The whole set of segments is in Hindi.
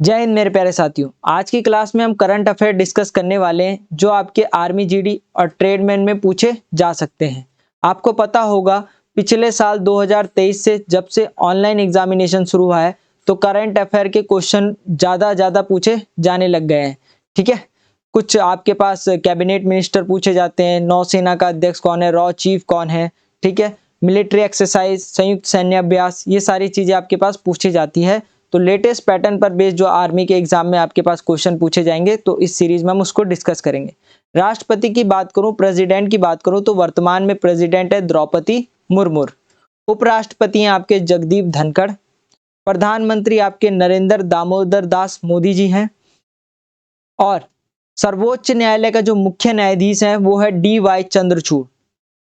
जय हिंद मेरे प्यारे साथियों। आज की क्लास में हम करंट अफेयर डिस्कस करने वाले हैं जो आपके आर्मी जीडी और ट्रेडमैन में पूछे जा सकते हैं। आपको पता होगा पिछले साल 2023 से जब से ऑनलाइन एग्जामिनेशन शुरू हुआ है तो करंट अफेयर के क्वेश्चन ज़्यादा पूछे जाने लग गए हैं। ठीक है, कुछ आपके पास कैबिनेट मिनिस्टर पूछे जाते हैं, नौसेना का अध्यक्ष कौन है, रॉ चीफ कौन है, ठीक है, मिलिट्री एक्सरसाइज, संयुक्त सैन्य अभ्यास, ये सारी चीज़ें आपके पास पूछी जाती है। तो लेटेस्ट पैटर्न पर बेस्ड जो आर्मी के एग्जाम में आपके पास क्वेश्चन पूछे जाएंगे तो इस सीरीज में हम उसको डिस्कस करेंगे। राष्ट्रपति की बात करूं, प्रेसिडेंट की बात करूं तो वर्तमान में प्रेसिडेंट है द्रौपदी मुर्मू। उपराष्ट्रपति हैं आपके जगदीप धनखड़। प्रधानमंत्री आपके नरेंद्र दामोदर दास मोदी जी हैं। और सर्वोच्च न्यायालय का जो मुख्य न्यायाधीश है वो है DY चंद्रचूड़।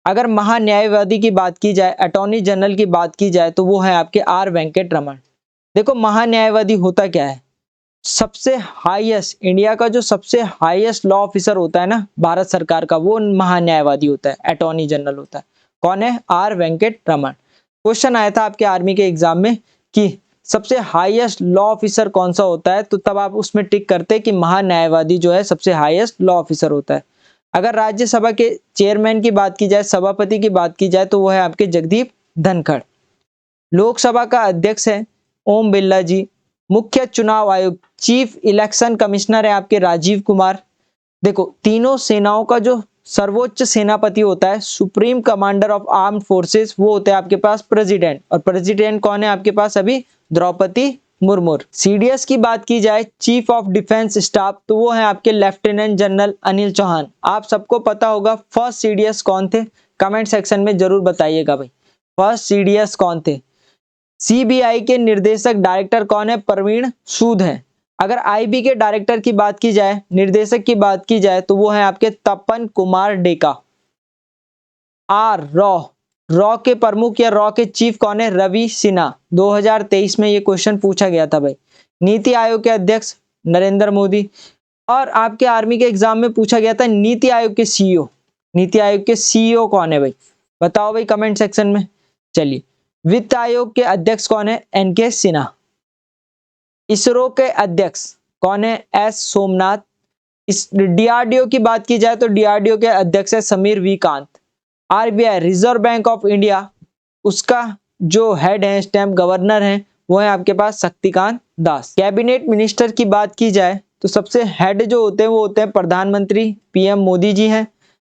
अगर महान्यायवादी की बात की जाए, अटॉर्नी जनरल की बात की जाए तो वो है आपके R वेंकट रमन। देखो, महान्यायवादी होता क्या है, सबसे हाईएस्ट, इंडिया का जो सबसे हाईएस्ट लॉ ऑफिसर होता है ना भारत सरकार का, वो महान्यायवादी होता है, अटॉर्नी जनरल होता है। कौन है? R वेंकट रमन। क्वेश्चन आया था आपके आर्मी के एग्जाम में कि सबसे हाईएस्ट लॉ ऑफिसर कौन सा होता है, तो तब आप उसमें टिक करते कि महान्यायवादी जो है सबसे हाईएस्ट लॉ ऑफिसर होता है। अगर राज्यसभा के चेयरमैन की बात की जाए, सभापति की बात की जाए तो वो है आपके जगदीप धनखड़। लोकसभा का अध्यक्ष है ओम बिरला जी। मुख्य चुनाव आयुक्त, चीफ इलेक्शन कमिश्नर है आपके राजीव कुमार। देखो, तीनों सेनाओं का जो सर्वोच्च सेनापति होता है, supreme commander of armed forces, वो होते हैं आपके पास प्रेसिडेंट। और प्रेसिडेंट कौन है आपके पास? अभी द्रौपदी मुर्मू। CDS की बात की जाए, चीफ ऑफ डिफेंस स्टाफ, तो वो है आपके लेफ्टिनेंट जनरल अनिल चौहान। आप सबको पता होगा फर्स्ट CDS कौन थे, कमेंट सेक्शन में जरूर बताइएगा भाई, फर्स्ट CDS कौन थे। CBI के निर्देशक डायरेक्टर कौन है? प्रवीण सूद है। अगर IB के डायरेक्टर की बात की जाए, निर्देशक की बात की जाए तो वो है आपके तपन कुमार डेका। रॉ के प्रमुख या रॉ के चीफ कौन है? रवि सिन्हा। 2023 में ये क्वेश्चन पूछा गया था भाई। नीति आयोग के अध्यक्ष नरेंद्र मोदी। और आपके आर्मी के एग्जाम में पूछा गया था नीति आयोग के CEO। नीति आयोग के CEO कौन है भाई? बताओ भाई कमेंट सेक्शन में। चलिए, वित्त आयोग के अध्यक्ष कौन है? NK सिन्हा। इसरो के अध्यक्ष कौन है? S सोमनाथ। इस DRDO की बात की जाए तो DRDO के अध्यक्ष है Sameer V Kant. RBI, reserve bank of India, उसका जो हेड है, स्टैम्प गवर्नर है, वो है आपके पास शक्तिकांत दास। कैबिनेट मिनिस्टर की बात की जाए तो सबसे हेड जो होते हैं वो होते हैं प्रधानमंत्री PM मोदी जी हैं।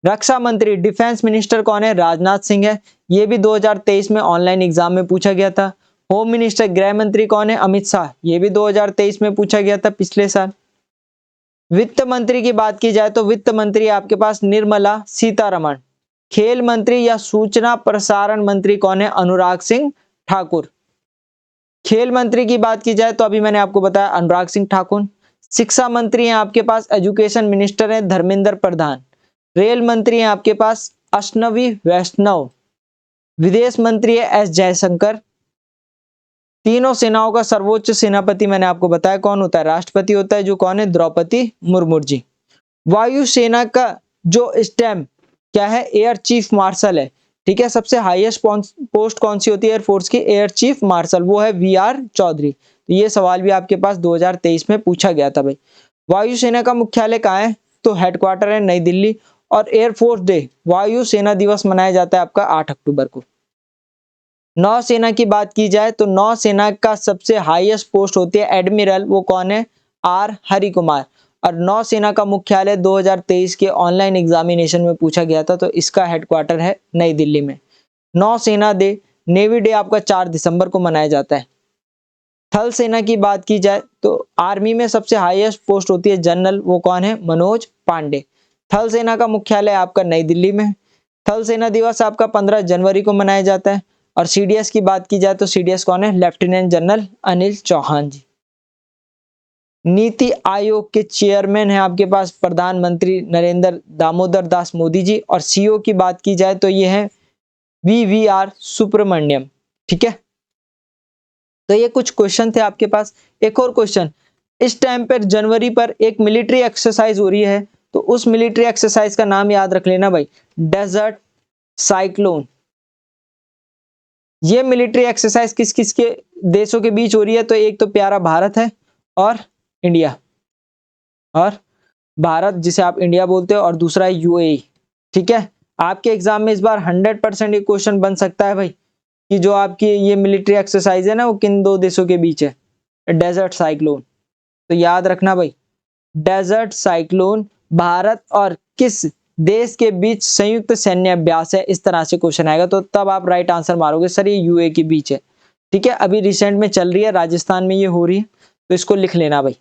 रक्षा मंत्री, डिफेंस मिनिस्टर कौन है? राजनाथ सिंह है। ये भी 2023 में ऑनलाइन एग्जाम में पूछा गया था। होम मिनिस्टर, गृह मंत्री कौन है? अमित शाह। ये भी 2023 में पूछा गया था, पिछले साल। वित्त मंत्री की बात की जाए तो वित्त मंत्री आपके पास निर्मला सीतारमण। खेल मंत्री या सूचना प्रसारण मंत्री कौन है? अनुराग सिंह ठाकुर। खेल मंत्री की बात की जाए तो अभी मैंने आपको बताया अनुराग सिंह ठाकुर। शिक्षा मंत्री हैं आपके पास, एजुकेशन मिनिस्टर हैं धर्मेंद्र प्रधान। रेल मंत्री हैं आपके पास अश्विनी वैष्णव। विदेश मंत्री है S जयशंकर। तीनों सेनाओं का सर्वोच्च सेनापति मैंने आपको बताया कौन होता है? राष्ट्रपति होता है, जो कौन है? द्रौपदी मुर्मू जी। वायुसेना का जो स्टैम्प क्या है? एयर चीफ मार्शल है। ठीक है, सबसे हाईएस्ट पोस्ट कौन सी होती है एयरफोर्स की? एयर चीफ मार्शल, वो है VR चौधरी। तो ये सवाल भी आपके पास 2023 में पूछा गया था भाई। वायुसेना का मुख्यालय कहाँ है? तो हेडक्वार्टर है नई दिल्ली। और एयरफोर्स डे, वायुसेना दिवस मनाया जाता है आपका 8 अक्टूबर को। नौसेना की बात की जाए तो नौसेना का सबसे हाईएस्ट पोस्ट होती है एडमिरल, वो कौन है? R हरि कुमार। और नौसेना का मुख्यालय 2023 के ऑनलाइन एग्जामिनेशन में पूछा गया था, तो इसका हेडक्वार्टर है नई दिल्ली में। नौसेना डे, नेवी डे आपका 4 दिसंबर को मनाया जाता है। थल सेना की बात की जाए तो आर्मी में सबसे हाईएस्ट पोस्ट होती है जनरल, वो कौन है? मनोज पांडे। थल सेना का मुख्यालय आपका नई दिल्ली में। थल सेना दिवस आपका 15 जनवरी को मनाया जाता है। और CDS की बात की जाए तो CDS कौन है? लेफ्टिनेंट जनरल अनिल चौहान जी। नीति आयोग के चेयरमैन है आपके पास प्रधानमंत्री नरेंद्र दामोदर दास मोदी जी। और CEO की बात की जाए तो ये है VVR सुब्रमण्यम। ठीक है, तो ये कुछ क्वेश्चन थे आपके पास। एक और क्वेश्चन, इस टाइम पर जनवरी पर एक मिलिट्री एक्सरसाइज हो रही है, तो उस मिलिट्री एक्सरसाइज का नाम याद रख लेना भाई, डेजर्ट साइक्लोन। ये मिलिट्री एक्सरसाइज किस किस के देशों के बीच हो रही है? तो एक तो प्यारा भारत है और इंडिया, और भारत जिसे आप इंडिया बोलते हो, और दूसरा है यूएई। ठीक है, आपके एग्जाम में इस बार 100% ये क्वेश्चन बन सकता है भाई कि जो आपकी ये मिलिट्री एक्सरसाइज है ना वो किन दो देशों के बीच है, डेजर्ट साइक्लोन। तो याद रखना भाई, डेजर्ट साइक्लोन भारत और किस देश के बीच संयुक्त सैन्य अभ्यास है, इस तरह से क्वेश्चन आएगा। तो तब आप राइट आंसर मारोगे सर ये यूए के बीच है। ठीक है, अभी रिसेंट में चल रही है, राजस्थान में ये हो रही है, तो इसको लिख लेना भाई।